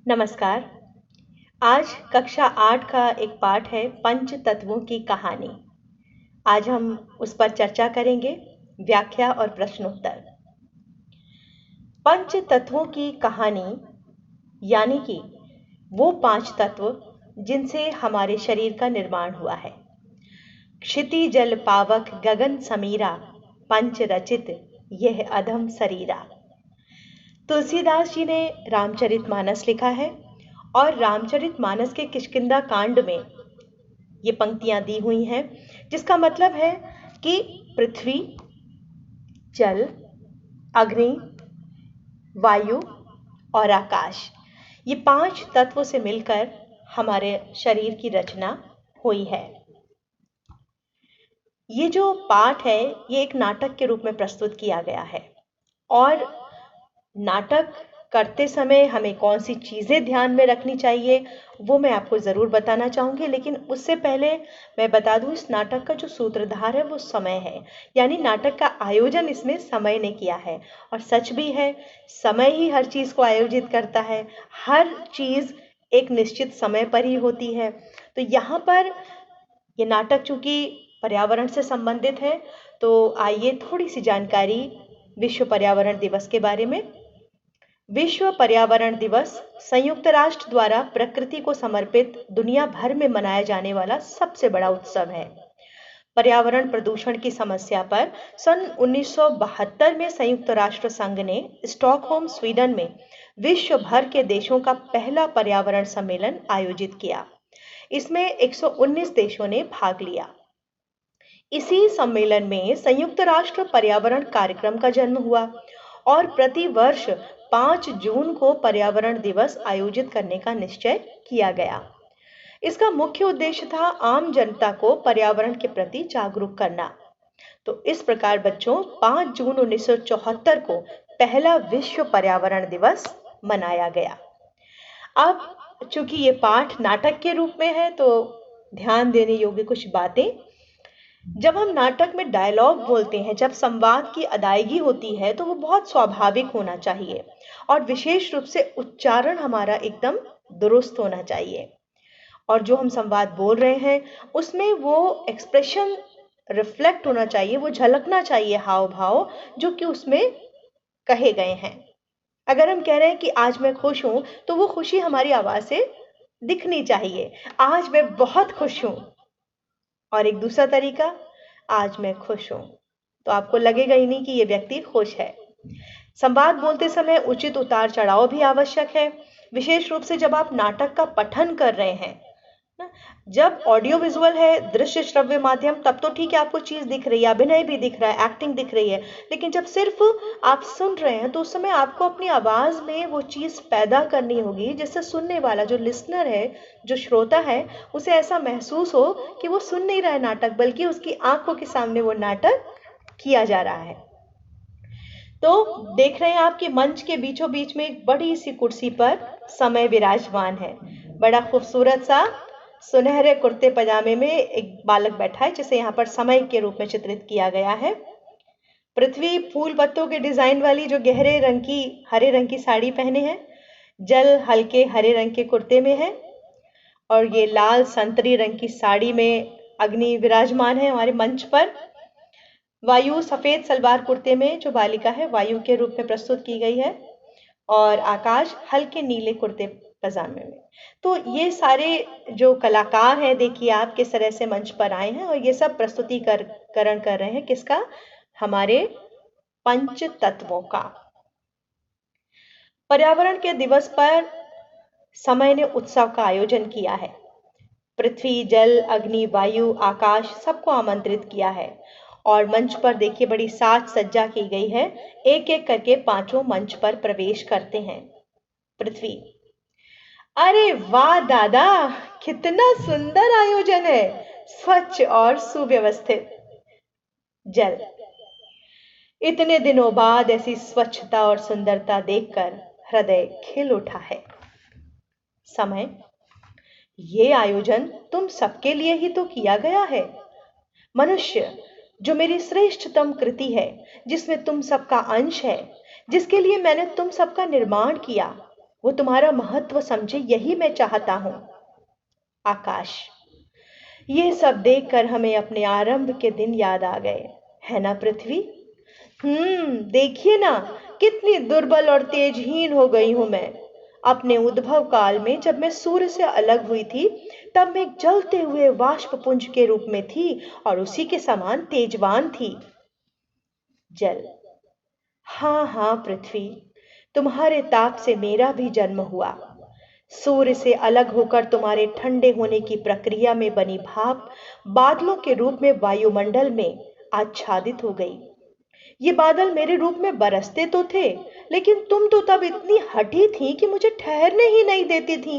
नमस्कार। आज कक्षा 8 का एक पाठ है पंच तत्वों की कहानी। आज हम उस पर चर्चा करेंगे, व्याख्या और प्रश्नोत्तर। पंच तत्वों की कहानी यानी कि वो 5 तत्व जिनसे हमारे शरीर का निर्माण हुआ है। क्षिति जल पावक गगन समीरा, पंच रचित यह अधम शरीरा। तुलसीदास जी ने रामचरितमानस लिखा है और रामचरितमानस के किष्किंधा कांड में ये पंक्तियां दी हुई हैं, जिसका मतलब है कि पृथ्वी, जल, अग्नि, वायु और आकाश, ये 5 तत्वों से मिलकर हमारे शरीर की रचना हुई है। ये जो पाठ है ये एक नाटक के रूप में प्रस्तुत किया गया है और नाटक करते समय हमें कौन सी चीज़ें ध्यान में रखनी चाहिए वो मैं आपको ज़रूर बताना चाहूँगी, लेकिन उससे पहले मैं बता दूँ इस नाटक का जो सूत्रधार है वो समय है, यानी नाटक का आयोजन इसमें समय ने किया है। और सच भी है, समय ही हर चीज़ को आयोजित करता है, हर चीज़ एक निश्चित समय पर ही होती है। तो यहाँ पर ये नाटक चूँकि पर्यावरण से संबंधित है, तो आइए थोड़ी सी जानकारी विश्व पर्यावरण दिवस के बारे में। विश्व पर्यावरण दिवस संयुक्त राष्ट्र द्वारा प्रकृति को समर्पित दुनिया भर में मनाया जाने वाला सबसे बड़ा उत्सव है। पर्यावरण प्रदूषण की समस्या पर सन 1972 में संयुक्त राष्ट्र संघ ने स्टॉकहोम, स्वीडन में विश्व भर के देशों का पहला पर्यावरण सम्मेलन आयोजित किया। इसमें 119 देशों ने भाग लिया। इसी सम्मेलन में संयुक्त राष्ट्र पर्यावरण कार्यक्रम का जन्म हुआ और प्रति वर्ष 5 जून को पर्यावरण दिवस आयोजित करने का निश्चय किया गया। इसका मुख्य उद्देश्य था आम जनता को पर्यावरण के प्रति जागरूक करना। तो इस प्रकार बच्चों 5 जून 1974 को पहला विश्व पर्यावरण दिवस मनाया गया। अब चूंकि ये पाठ नाटक के रूप में है तो ध्यान देने योग्य कुछ बातें। जब हम नाटक में डायलॉग बोलते हैं, जब संवाद की अदायगी होती है, तो वो बहुत स्वाभाविक होना चाहिए और विशेष रूप से उच्चारण हमारा एकदम दुरुस्त होना चाहिए। और जो हम संवाद बोल रहे हैं उसमें वो एक्सप्रेशन रिफ्लेक्ट होना चाहिए, वो झलकना चाहिए, हाव भाव जो कि उसमें कहे गए हैं। अगर हम कह रहे हैं कि आज मैं खुश हूं, तो वो खुशी हमारी आवाज से दिखनी चाहिए, आज मैं बहुत खुश हूं। और एक दूसरा तरीका, आज मैं खुश हूं, तो आपको लगेगा ही नहीं कि ये व्यक्ति खुश है। संवाद बोलते समय उचित उतार चढ़ाव भी आवश्यक है, विशेष रूप से जब आप नाटक का पठन कर रहे हैं। जब ऑडियो विजुअल है, दृश्य श्रव्य माध्यम, तब तो ठीक है, आपको चीज दिख रही है, अभिनय भी दिख रहा है, एक्टिंग दिख रही है। लेकिन जब सिर्फ आप सुन रहे हैं तो उस समय आपको अपनी आवाज में वो चीज पैदा करनी होगी जिससे सुनने वाला जो लिसनर है, जो श्रोता है, उसे ऐसा महसूस हो कि वो सुन नहीं रहा है नाटक, बल्कि उसकी आंखों के सामने वो नाटक किया जा रहा है। तो देख रहे हैं आप कि मंच के बीचों बीच में एक बड़ी सी कुर्सी पर समय विराजमान है। बड़ा खूबसूरत सा सुनहरे कुर्ते पजामे में एक बालक बैठा है, जिसे यहाँ पर समय के रूप में चित्रित किया गया है। पृथ्वी फूल पत्तों के डिजाइन वाली जो गहरे रंग की, हरे रंग की साड़ी पहने हैं। जल हल्के हरे रंग के कुर्ते में है और ये लाल संतरी रंग की साड़ी में अग्नि विराजमान है हमारे मंच पर। वायु सफेद सलवार कुर्ते में जो बालिका है वायु के रूप में प्रस्तुत की गई है और आकाश हल्के नीले कुर्ते पजामे में। तो ये सारे जो कलाकार हैं, देखिए आप किस तरह से मंच पर आए हैं और ये सब प्रस्तुतिकरण कर रहे हैं किसका? हमारे पंच तत्वों का। पर्यावरण के दिवस पर समय ने उत्सव का आयोजन किया है। पृथ्वी, जल, अग्नि, वायु, आकाश सबको आमंत्रित किया है और मंच पर देखिए बड़ी साज सज्जा की गई है। एक एक करके पांचों मंच पर प्रवेश करते हैं। पृथ्वी, अरे वाह दादा, कितना सुंदर आयोजन है, स्वच्छ और सुव्यवस्थित। जल, इतने दिनों बाद ऐसी स्वच्छता और सुंदरता देखकर हृदय खिल उठा है। समय, ये आयोजन तुम सबके लिए ही तो किया गया है। मनुष्य, जो मेरी श्रेष्ठतम कृति है, जिसमें तुम सबका अंश है, जिसके लिए मैंने तुम सबका निर्माण किया। वो तुम्हारा महत्व समझे, यही मैं चाहता हूं। आकाश, ये सब देखकर हमें अपने आरंभ के दिन याद आ गए, है ना पृथ्वी? देखिए ना, कितनी दुर्बल और तेजहीन हो गई हूं मैं। अपने उद्भव काल में जब मैं सूर्य से अलग हुई थी, तब मैं एक जलते हुए वाष्पपुंज के रूप में थी और उसी के समान तेजवान थी। जल, हाँ हाँ पृथ्वी, तुम्हारे ताप से मेरा भी जन्म हुआ। सूर्य से अलग होकर तुम्हारे ठंडे होने की प्रक्रिया में बनी भाप बादलों के रूप में वायुमंडल में आच्छादित हो गई। ये बादल मेरे रूप में बरसते तो थे, लेकिन तुम तो तब इतनी हठी थी कि मुझे ठहरने ही नहीं देती थी।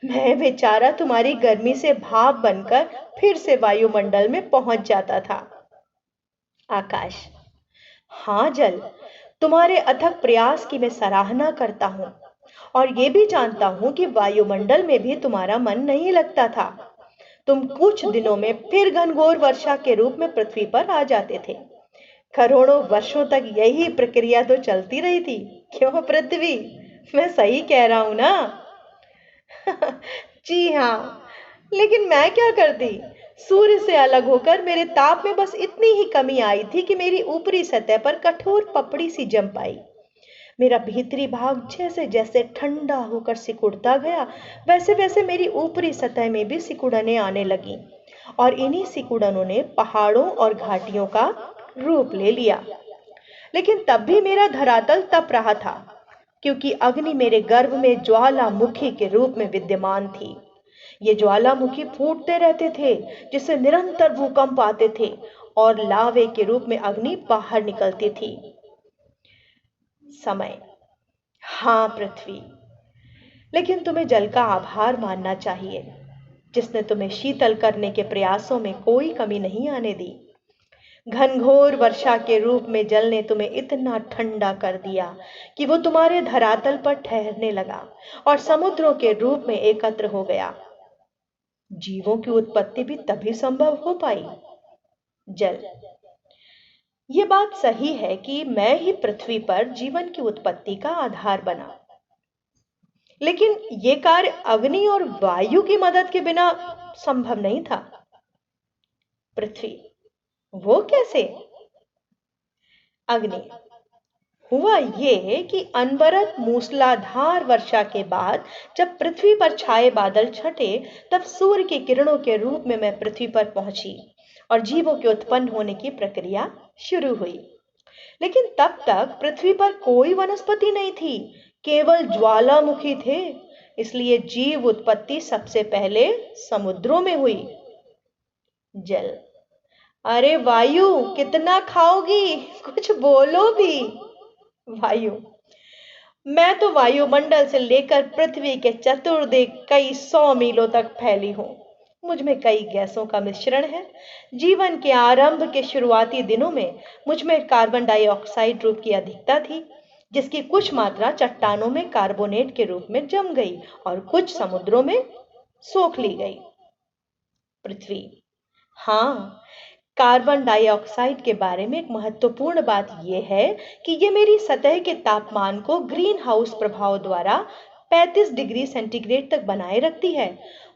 मैं बेचारा तुम्हारी गर्मी से भाप बनकर फिर से वायुमंडल में पहुंच जाता था। आकाश, हाँ जल, तुम्हारे अथक प्रयास की मैं सराहना करता हूँ और ये भी जानता हूँ कि वायुमंडल में भी तुम्हारा मन नहीं लगता था। तुम कुछ दिनों में फिर घनघोर वर्षा के रूप में पृथ्वी पर आ जाते थे। करोड़ों वर्षों तक यही प्रक्रिया तो चलती रही थी, क्यों पृथ्वी? मैं सही कह रहा हूं ना? जी हाँ, लेकिन मैं क्या करती? सूर्य से अलग होकर मेरे ताप में बस इतनी ही कमी आई थी कि मेरी ऊपरी सतह पर कठोर पपड़ी सी जम पाई। मेरा भीतरी भाग जैसे जैसे ठंडा होकर सिकुड़ता गया, वैसे वैसे मेरी ऊपरी सतह में भी सिकुड़ने आने लगी और इन्हीं सिकुड़नों ने पहाड़ों और घाटियों का रूप ले लिया। लेकिन तब भी मेरा धरातल तप रहा था, क्योंकि अग्नि मेरे गर्भ में ज्वालामुखी के रूप में विद्यमान थी। ये ज्वालामुखी फूटते रहते थे, जिससे निरंतर भूकंप आते थे और लावे के रूप में अग्नि बाहर निकलती थी। समय, हाँ पृथ्वी, लेकिन तुम्हें जल का आभार मानना चाहिए, जिसने तुम्हें शीतल करने के प्रयासों में कोई कमी नहीं आने दी। घनघोर वर्षा के रूप में जल ने तुम्हें इतना ठंडा कर दिया कि वो तुम्हारे धरातल पर ठहरने लगा और समुद्रों के रूप में एकत्र हो गया। जीवों की उत्पत्ति भी तभी संभव हो पाई। जल, ये बात सही है कि मैं ही पृथ्वी पर जीवन की उत्पत्ति का आधार बना, लेकिन ये कार्य अग्नि और वायु की मदद के बिना संभव नहीं था। पृथ्वी, वो कैसे? अग्नि, हुआ ये कि अनवरत मूसलाधार वर्षा के बाद जब पृथ्वी पर छाए बादल छटे, तब सूर्य की किरणों के रूप में मैं पृथ्वी पर पहुंची और जीवों के उत्पन्न होने की प्रक्रिया शुरू हुई। लेकिन तब तक पृथ्वी पर कोई वनस्पति नहीं थी, केवल ज्वालामुखी थे। इसलिए जीव उत्पत्ति सबसे पहले समुद्रों में हुई। जल, अरे वायु, कितना खाओगी? कुछ बोलो भी। वायु, मैं तो वायुमंडल से लेकर पृथ्वी के चतुर्दिक कई 100 मीलों तक फैली हूं। मुझ में कई गैसों का मिश्रण है। जीवन के आरंभ के शुरुआती दिनों में मुझ में कार्बन डाइऑक्साइड रूप की अधिकता थी, जिसकी कुछ मात्रा चट्टानों में कार्बोनेट के रूप में जम गई और कुछ समुद्रों में सोख ली गई। पृथ्वी, हाँ, कार्बन डाइऑक्साइड के बारे में एक महत्वपूर्ण बात यह है कि ये मेरी सतह के तापमान को ग्रीन हाउस प्रभाव द्वारा 35 डिग्री सेंटीग्रेड तक बनाए रखती है,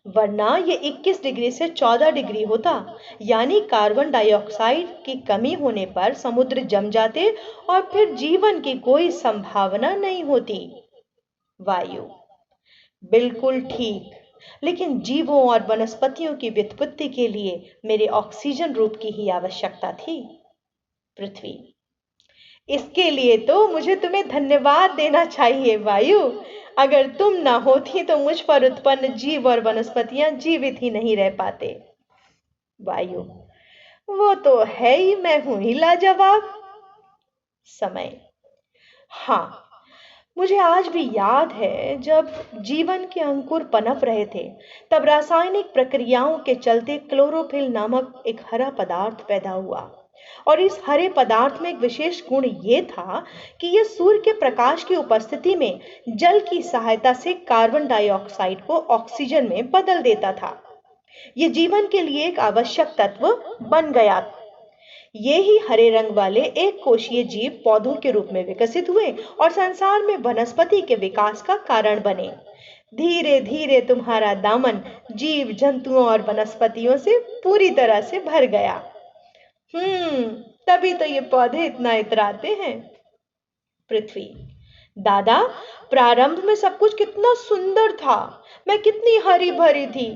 वरना ये 21 डिग्री से 14 डिग्री होता। यानी कार्बन डाइऑक्साइड की कमी होने पर समुद्र जम जाते और फिर जीवन की कोई संभावना नहीं होती। वायु, बिल्कुल ठीक, लेकिन जीवों और वनस्पतियों की व्युत्पत्ति के लिए मेरे ऑक्सीजन रूप की ही आवश्यकता थी। पृथ्वी, इसके लिए तो मुझे तुम्हें धन्यवाद देना चाहिए वायु। अगर तुम ना होती तो मुझ पर उत्पन्न जीव और वनस्पतियां जीवित ही नहीं रह पाते। वायु, वो तो है ही, मैं हूं ही लाजवाब। समय, हाँ, मुझे आज भी याद है जब जीवन के अंकुर पनप रहे थे, तब रासायनिक प्रक्रियाओं के चलते क्लोरोफिल नामक एक हरा पदार्थ पैदा हुआ और इस हरे पदार्थ में एक विशेष गुण ये था कि यह सूर्य के प्रकाश की उपस्थिति में जल की सहायता से कार्बन डाइऑक्साइड को ऑक्सीजन में बदल देता था। यह जीवन के लिए एक आवश्यक तत्व बन गया। ये ही हरे रंग वाले एक कोशीय जीव पौधों के रूप में विकसित हुए और संसार में वनस्पति के विकास का कारण बने। धीरे धीरे तुम्हारा दामन जीव जंतुओं और वनस्पतियों से पूरी तरह से भर गया। तभी तो ये पौधे इतना इतराते हैं। पृथ्वी: दादा, प्रारंभ में सब कुछ कितना सुंदर था, मैं कितनी हरी भरी थी,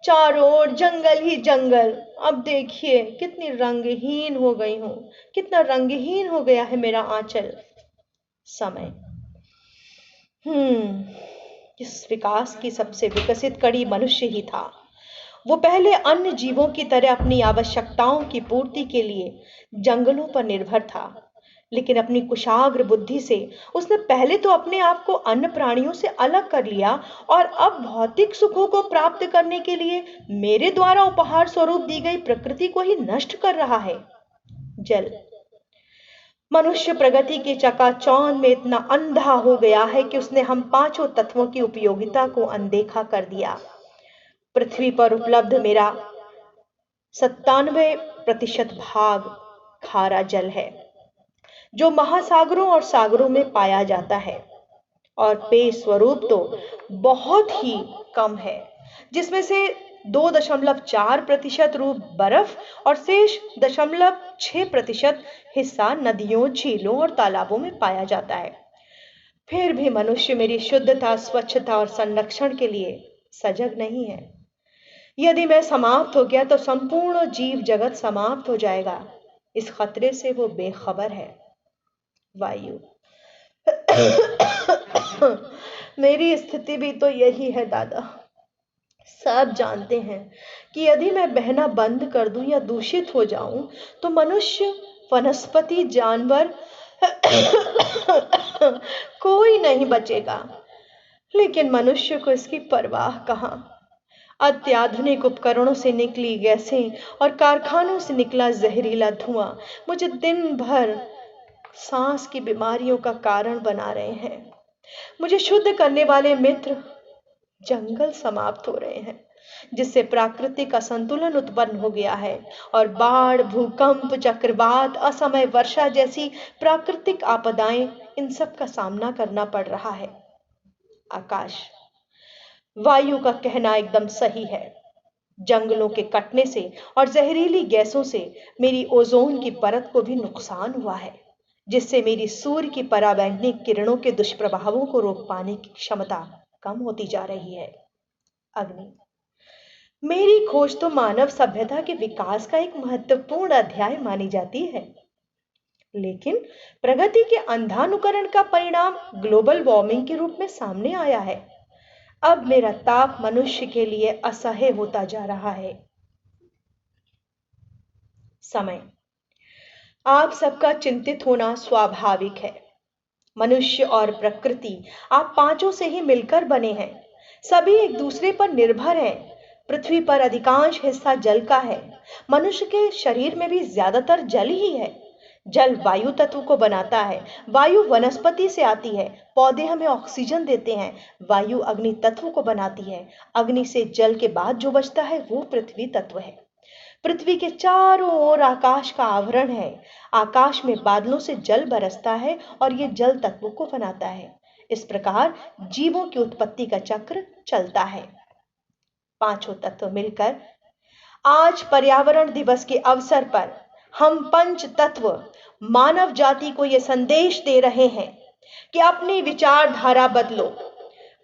चारों ओर जंगल ही जंगल। अब देखिए कितनी रंगहीन हो गई हूं, कितना रंगहीन हो गया है मेरा आंचल। समय: इस विकास की सबसे विकसित कड़ी मनुष्य ही था। वो पहले अन्य जीवों की तरह अपनी आवश्यकताओं की पूर्ति के लिए जंगलों पर निर्भर था, लेकिन अपनी कुशाग्र बुद्धि से उसने पहले तो अपने आप को अन्य प्राणियों से अलग कर लिया और अब भौतिक सुखों को प्राप्त करने के लिए मेरे द्वारा उपहार स्वरूप दी गई प्रकृति को ही नष्ट कर रहा है। जल: मनुष्य प्रगति के चकाचौंध में इतना अंधा हो गया है कि उसने हम पांचों तत्वों की उपयोगिता को अनदेखा कर दिया। पृथ्वी पर उपलब्ध मेरा 97% भाग खारा जल है, जो महासागरों और सागरों में पाया जाता है, और पेय स्वरूप तो बहुत ही कम है, जिसमें से 2.4% रूप बर्फ और शेष 0.6% हिस्सा नदियों, झीलों और तालाबों में पाया जाता है। फिर भी मनुष्य मेरी शुद्धता, स्वच्छता और संरक्षण के लिए सजग नहीं है। यदि मैं समाप्त हो गया तो संपूर्ण जीव जगत समाप्त हो जाएगा। इस खतरे से वो बेखबर है। वायु: मेरी स्थिति भी तो यही है दादा। सब जानते हैं कि यदि मैं बहना बंद कर दूं या दूषित हो जाऊं तो मनुष्य, वनस्पति, जानवर कोई नहीं बचेगा। लेकिन मनुष्य को इसकी परवाह कहां। अत्याधुनिक उपकरणों से निकली गैसें और कारखानों से निकला जहरीला धुआं मुझे दिन भर सांस की बीमारियों का कारण बना रहे हैं। मुझे शुद्ध करने वाले मित्र जंगल समाप्त हो रहे हैं, जिससे प्राकृतिक असंतुलन उत्पन्न हो गया है और बाढ़, भूकंप, चक्रवात, असमय वर्षा जैसी प्राकृतिक आपदाएं, इन सब का सामना करना पड़ रहा है। आकाश: वायु का कहना एकदम सही है। जंगलों के कटने से और जहरीली गैसों से मेरी ओजोन की परत को भी नुकसान हुआ है, जिससे मेरी सूर्य की पराबैंगनी किरणों के दुष्प्रभावों को रोक पाने की क्षमता कम होती जा रही है। अग्नि: मेरी खोज तो मानव सभ्यता के विकास का एक महत्वपूर्ण अध्याय मानी जाती है, लेकिन प्रगति के अंधानुकरण का परिणाम ग्लोबल वार्मिंग के रूप में सामने आया है। अब मेरा ताप मनुष्य के लिए असह्य होता जा रहा है। समय: आप सबका चिंतित होना स्वाभाविक है। मनुष्य और प्रकृति आप पांचों से ही मिलकर बने हैं। सभी एक दूसरे पर निर्भर हैं। पृथ्वी पर अधिकांश हिस्सा जल का है। मनुष्य के शरीर में भी ज्यादातर जल ही है। जल वायु तत्व को बनाता है, वायु वनस्पति से आती है, पौधे हमें ऑक्सीजन देते हैं, वायु अग्नि तत्व को बनाती है, अग्नि से जल के बाद जो बचता है वो पृथ्वी तत्व है। पृथ्वी के चारों ओर आकाश का आवरण है। आकाश में बादलों से जल बरसता है और ये जल तत्वों को बनाता है। इस प्रकार जीवों की उत्पत्ति का चक्र चलता है। पांचों तत्व मिलकर आज पर्यावरण दिवस के अवसर पर हम पंच तत्व मानव जाति को यह संदेश दे रहे हैं कि अपनी विचारधारा बदलो,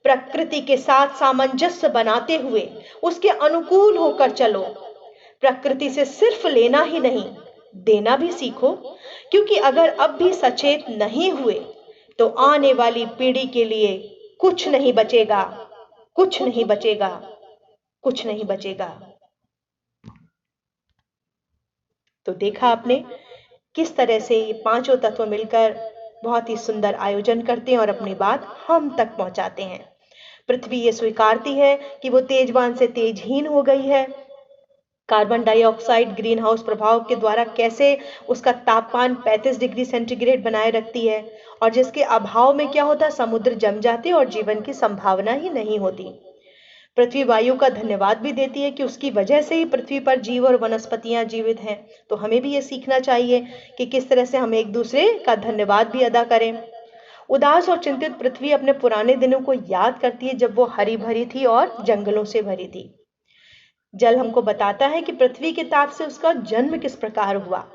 प्रकृति के साथ सामंजस्य बनाते हुए उसके अनुकूल होकर चलो। प्रकृति से सिर्फ लेना ही नहीं, देना भी सीखो, क्योंकि अगर अब भी सचेत नहीं हुए तो आने वाली पीढ़ी के लिए कुछ नहीं बचेगा, कुछ नहीं बचेगा, कुछ नहीं बचेगा। तो देखा आपने किस तरह से ये पांचों तत्व मिलकर बहुत ही सुंदर आयोजन करते हैं और अपनी बात हम तक पहुंचाते हैं। पृथ्वी ये स्वीकारती है कि वो तेजवान से तेजहीन हो गई है। कार्बन डाइऑक्साइड ग्रीन हाउस प्रभाव के द्वारा कैसे उसका तापमान 35 डिग्री सेंटीग्रेड बनाए रखती है, और जिसके अभाव में क्या होता, समुद्र जम जाते और जीवन की संभावना ही नहीं होती। पृथ्वी वायु का धन्यवाद भी देती है कि उसकी वजह से ही पृथ्वी पर जीव और वनस्पतियां जीवित हैं। तो हमें भी ये सीखना चाहिए कि किस तरह से हम एक दूसरे का धन्यवाद भी अदा करें। उदास और चिंतित पृथ्वी अपने पुराने दिनों को याद करती है, जब वो हरी भरी थी और जंगलों से भरी थी। जल हमको बताता है कि पृथ्वी के ताप से उसका जन्म किस प्रकार हुआ।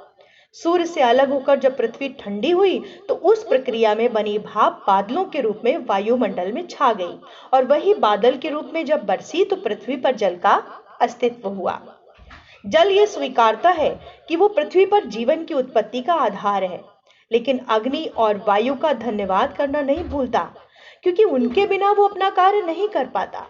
सूर्य से अलग होकर जब पृथ्वी ठंडी हुई तो उस प्रक्रिया में बनी भाप बादलों के रूप में वायुमंडल में छा गई, और वही बादल के रूप में जब बरसी तो पृथ्वी पर जल का अस्तित्व हुआ। जल ये स्वीकारता है कि वो पृथ्वी पर जीवन की उत्पत्ति का आधार है, लेकिन अग्नि और वायु का धन्यवाद करना नहीं भूलता, क्योंकि उनके बिना वो अपना कार्य नहीं कर पाता।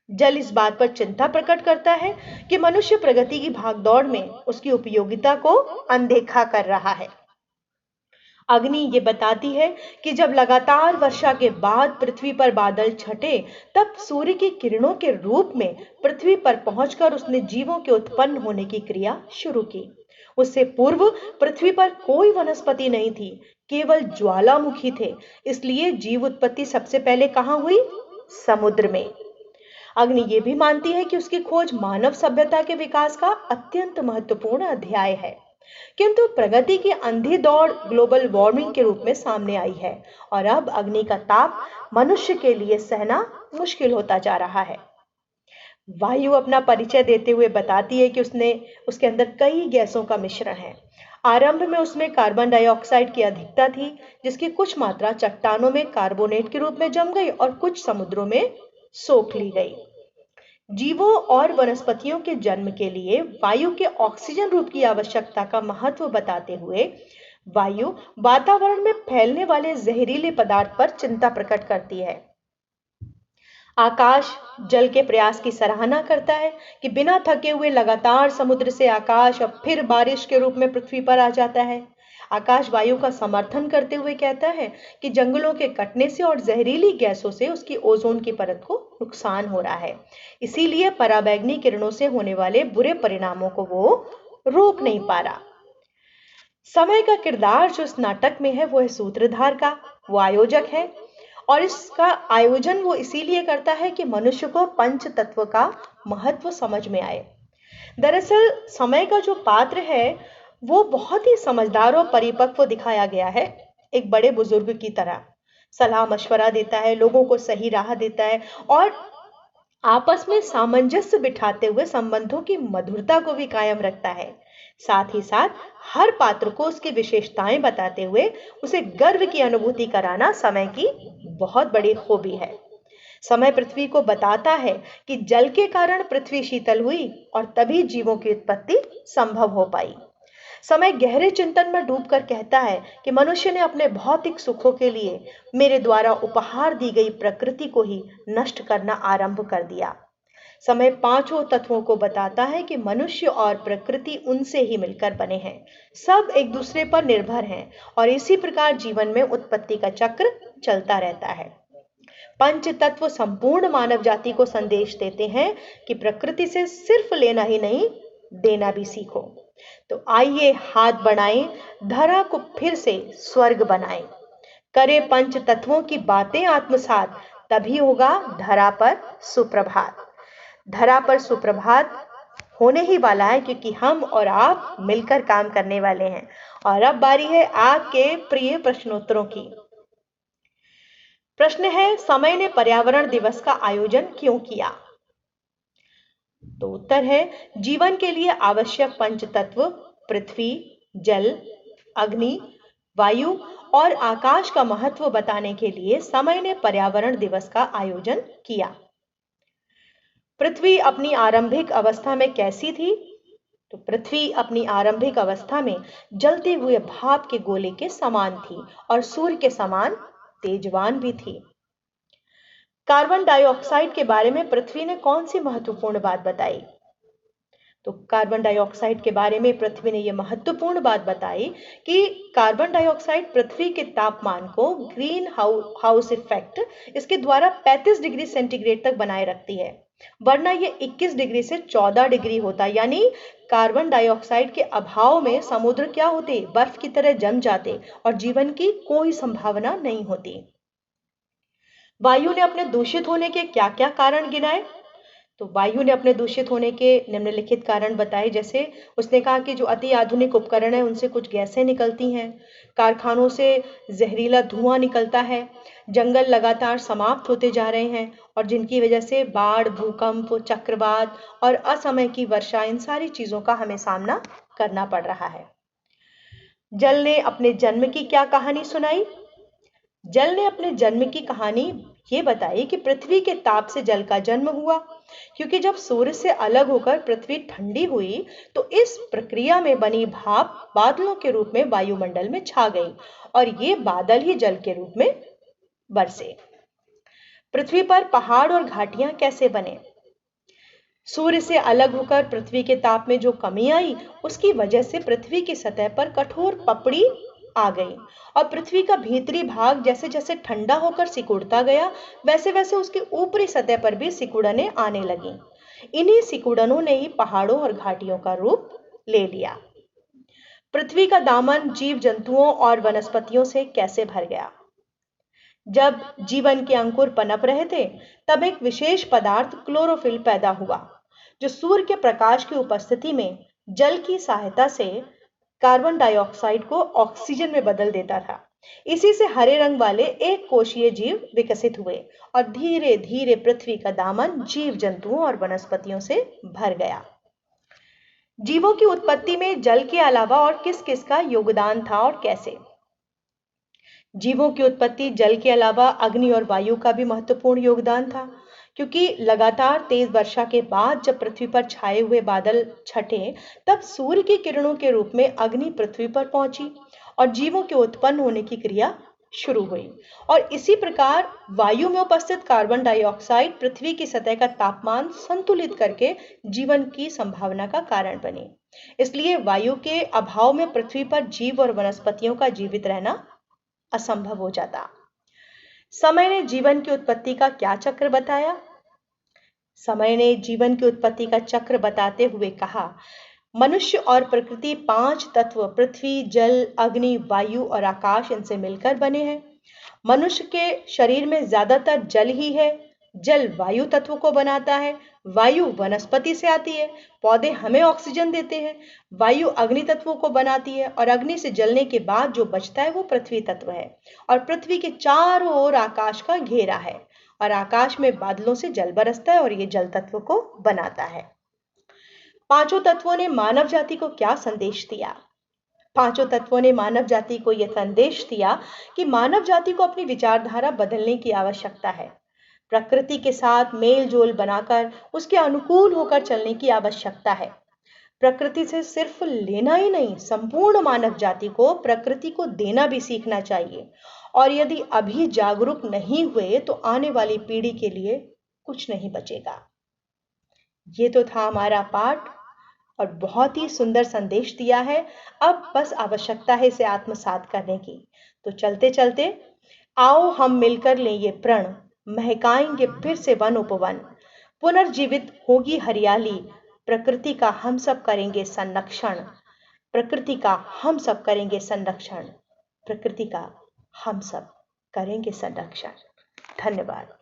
जल इस बात पर चिंता प्रकट करता है कि मनुष्य प्रगति की भागदौड़ में उसकी उपयोगिता को अनदेखा कर रहा है। अग्नि ये बताती है कि जब लगातार वर्षा के बाद पृथ्वी पर बादल छटे, तब सूर्य की किरणों के रूप में पृथ्वी पर पहुंचकर उसने जीवों के उत्पन्न होने की क्रिया शुरू की। उससे पूर्व पृथ्वी पर कोई वनस्पति नहीं थी, केवल ज्वालामुखी थे। इसलिए जीव उत्पत्ति सबसे पहले कहां हुई? समुद्र में। अग्नि ये भी मानती है कि उसकी खोज मानव सभ्यता के विकास का अत्यंत महत्वपूर्ण अध्याय है, किंतु प्रगति की अंधी दौड़ ग्लोबल वार्मिंग के रूप में सामने आई है, और अब अग्नि का ताप मनुष्य के लिए सहना मुश्किल होता जा रहा है। वायु अपना परिचय देते हुए बताती है कि उसके अंदर कई गैसों का मिश्रण है। आरंभ में उसमें कार्बन डाइऑक्साइड की अधिकता थी, जिसकी कुछ मात्रा चट्टानों में कार्बोनेट के रूप में जम गई और कुछ समुद्रों में सोख ली गई। जीवों और वनस्पतियों के जन्म के लिए वायु के ऑक्सीजन रूप की आवश्यकता का महत्व बताते हुए वायु वातावरण में फैलने वाले जहरीले पदार्थ पर चिंता प्रकट करती है। आकाश जल के प्रयास की सराहना करता है कि बिना थके हुए लगातार समुद्र से आकाश और फिर बारिश के रूप में पृथ्वी पर आ जाता है। आकाश वायु का समर्थन करते हुए कहता है कि जंगलों के कटने से और जहरीली गैसों से उसकी ओजोन की परत को नुकसान हो रहा है, इसीलिए पराबैंगनी किरणों से होने वाले बुरे परिणामों को वो रोक नहीं पा रहा। समय का किरदार जो इस नाटक में है वो है सूत्रधार का, वो आयोजक है, और इसका आयोजन वो इसीलिए करता है कि मनुष्य को पंच तत्व का महत्व समझ में आए। दरअसल समय का जो पात्र है वो बहुत ही समझदार और परिपक्व दिखाया गया है। एक बड़े बुजुर्ग की तरह सलाह मशवरा देता है, लोगों को सही राह देता है, और आपस में सामंजस्य बिठाते हुए संबंधों की मधुरता को भी कायम रखता है। साथ ही साथ हर पात्र को उसकी विशेषताएं बताते हुए उसे गर्व की अनुभूति कराना समय की बहुत बड़ी खूबी है। समय पृथ्वी को बताता है कि जल के कारण पृथ्वी शीतल हुई और तभी जीवों की उत्पत्ति संभव हो पाई। समय गहरे चिंतन में डूबकर कहता है कि मनुष्य ने अपने भौतिक सुखों के लिए मेरे द्वारा उपहार दी गई प्रकृति को ही नष्ट करना आरंभ कर दिया। समय पांचों तत्वों को बताता है कि मनुष्य और प्रकृति उनसे ही मिलकर बने हैं, सब एक दूसरे पर निर्भर हैं, और इसी प्रकार जीवन में उत्पत्ति का चक्र चलता रहता है। पंच तत्व संपूर्ण मानव जाति को संदेश देते हैं कि प्रकृति से सिर्फ लेना ही नहीं, देना भी सीखो। तो आइए हाथ बढ़ाएं, धरा को फिर से स्वर्ग बनाएं, करें पंच तत्वों की बातें आत्मसात, तभी होगा धरा पर सुप्रभात। धरा पर सुप्रभात होने ही वाला है, क्योंकि हम और आप मिलकर काम करने वाले हैं। और अब बारी है आपके प्रिय प्रश्नोत्तरों की। प्रश्न है, समय ने पर्यावरण दिवस का आयोजन क्यों किया? तो उत्तर है, जीवन के लिए आवश्यक पंच तत्व पृथ्वी, जल, अग्नि, वायु और आकाश का महत्व बताने के लिए समय ने पर्यावरण दिवस का आयोजन किया। पृथ्वी अपनी आरंभिक अवस्था में कैसी थी? तो पृथ्वी अपनी आरंभिक अवस्था में जलते हुए भाप के गोले के समान थी और सूर्य के समान तेजवान भी थी। कार्बन डाइऑक्साइड के बारे में पृथ्वी ने कौन सी महत्वपूर्ण बात बताई? तो कार्बन डाइऑक्साइड के बारे में पृथ्वी ने यह महत्वपूर्ण बात बताई कि कार्बन डाइऑक्साइड पृथ्वी के तापमान को ग्रीन हाउस इफेक्ट इसके द्वारा 35 डिग्री सेंटीग्रेड तक बनाए रखती है, वरना यह 21 डिग्री से 14 डिग्री होता। यानी कार्बन डाइऑक्साइड के अभाव में समुद्र क्या होते? बर्फ की तरह जम जाते और जीवन की कोई संभावना नहीं होती। वायु ने अपने दूषित होने के क्या क्या कारण गिनाए? तो वायु ने अपने दूषित होने के निम्नलिखित कारण बताए, जैसे उसने कहा कि जो अति आधुनिक उपकरण है उनसे कुछ गैसें निकलती हैं, कारखानों से जहरीला धुआं निकलता है, जंगल लगातार समाप्त होते जा रहे हैं और जिनकी वजह से बाढ़, भूकंप, चक्रवात और असमय की वर्षा, इन सारी चीजों का हमें सामना करना पड़ रहा है। जल ने अपने जन्म की क्या कहानी सुनाई? जल ने अपने जन्म की कहानी ये बताई कि पृथ्वी के ताप से जल का जन्म हुआ, क्योंकि जब सूर्य से अलग होकर पृथ्वी ठंडी हुई तो इस प्रक्रिया में बनी भाप बादलों के रूप में वायुमंडल में छा गई और ये बादल ही जल के रूप में बरसे। पृथ्वी पर पहाड़ और घाटियां कैसे बने? सूर्य से अलग होकर पृथ्वी के ताप में जो कमी आई, उसकी वजह से पृथ्वी की सतह पर कठोर पपड़ी आ गई और पृथ्वी का भीतरी भाग जैसे जैसे ठंडा होकर सिकुड़ता गया, वैसे वैसे उसकी ऊपरी सतह पर भी सिकुड़नें आने लगी। इन्हीं सिकुड़नों ने ही पहाड़ों और घाटियों का रूप ले लिया। पृथ्वी का दामन जीव जंतुओं और वनस्पतियों से कैसे भर गया? जब जीवन के अंकुर पनप रहे थे, तब एक विशेष पदार्थ क्लोरोफिल पैदा हुआ, जो सूर्य के प्रकाश की उपस्थिति में जल की सहायता से कार्बन डाइऑक्साइड को ऑक्सीजन में बदल देता था। इसी से हरे रंग वाले एक कोशीय जीव विकसित हुए और धीरे धीरे पृथ्वी का दामन जीव जंतुओं और वनस्पतियों से भर गया। जीवों की उत्पत्ति में जल के अलावा और किस किस का योगदान था और कैसे? जीवों की उत्पत्ति जल के अलावा अग्नि और वायु का भी महत्वपूर्ण योगदान था, क्योंकि लगातार तेज वर्षा के बाद जब पृथ्वी पर छाए हुए बादल छटे, तब सूर्य की किरणों के रूप में अग्नि पृथ्वी पर पहुंची और जीवों के उत्पन्न होने की क्रिया शुरू हुई। और इसी प्रकार वायु में उपस्थित कार्बन डाइऑक्साइड पृथ्वी की सतह का तापमान संतुलित करके जीवन की संभावना का कारण बनी। इसलिए वायु के अभाव में पृथ्वी पर जीव और वनस्पतियों का जीवित रहना असंभव हो जाता। समय ने जीवन की उत्पत्ति का क्या चक्र बताया? समय ने जीवन की उत्पत्ति का चक्र बताते हुए कहा, मनुष्य और प्रकृति 5 तत्व पृथ्वी, जल, अग्नि, वायु और आकाश इनसे मिलकर बने हैं। मनुष्य के शरीर में ज्यादातर जल ही है। जल वायु तत्व को बनाता है, वायु वनस्पति से आती है, पौधे हमें ऑक्सीजन देते हैं, वायु अग्नि तत्वों को बनाती है और अग्नि से जलने के बाद जो बचता है वो पृथ्वी तत्व है और पृथ्वी के चारों ओर आकाश का घेरा है और आकाश में बादलों से जल बरसता है और ये जल तत्व को बनाता है। पांचों तत्वों ने मानव जाति को क्या संदेश दिया? पांचों तत्वों ने मानव जाति को यह संदेश दिया कि मानव जाति को अपनी विचारधारा बदलने की आवश्यकता है। प्रकृति के साथ मेल जोल बनाकर उसके अनुकूल होकर चलने की आवश्यकता है। प्रकृति से सिर्फ लेना ही नहीं, संपूर्ण मानव जाति को प्रकृति को देना भी सीखना चाहिए और यदि अभी जागरूक नहीं हुए तो आने वाली पीढ़ी के लिए कुछ नहीं बचेगा। ये तो था हमारा पाठ और बहुत ही सुंदर संदेश दिया है। अब बस आवश्यकता है इसे आत्मसात करने की। तो चलते चलते आओ हम मिलकर लें ये प्रण, महकाएंगे फिर से वन उपवन, पुनर्जीवित होगी हरियाली, प्रकृति का हम सब करेंगे संरक्षण, प्रकृति का हम सब करेंगे संरक्षण, प्रकृति का हम सब करेंगे संरक्षण। धन्यवाद।